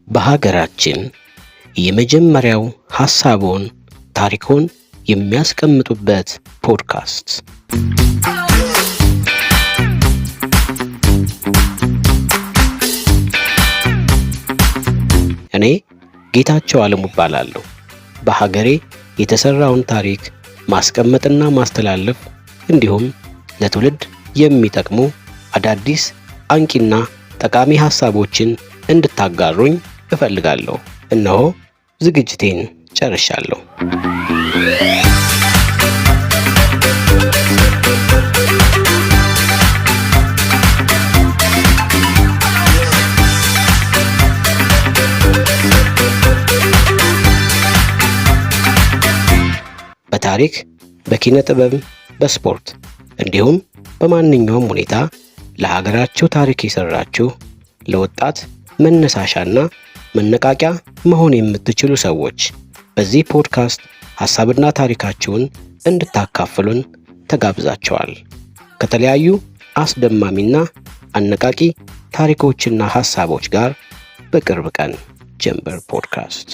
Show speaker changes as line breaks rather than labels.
በሀገራችን የመጀመሪያው ሐሳቦን ታሪኮን የሚያስቀምጡበት ፖድካስት። እኔ ጌታቸው አለሙ እባላለሁ። በሀገሬ የተሰራውን ታሪክ ማስቀመጥና ማስተላለፍ እንዲሁም ለትውልድ የሚጠቅሙ አዳዲስ አንቂና ጠቃሚ ሐሳቦችን እንድታጋሩኝ እፈልጋለሁ። እነሆ ዝግጅቴን ጨርሻለሁ። በታሪክ፣ በኪነ ጥበብ፣ በስፖርት እንዲሁም በማንኛውም ሁኔታ ለሀገራችሁ ታሪክ የሰራችሁ ለወጣት መነሳሻና መነቃቂያ መሆን የምትችሉ ሰዎች በዚህ ፖድካስት ሐሳብና ታሪካችሁን እንድታካፍሉን ተጋብዛችኋል። ከተለያዩ አስደማሚና አነቃቂ ታሪኮችና ሐሳቦች ጋር በቅርብ ቀን ጀንበር ፖድካስት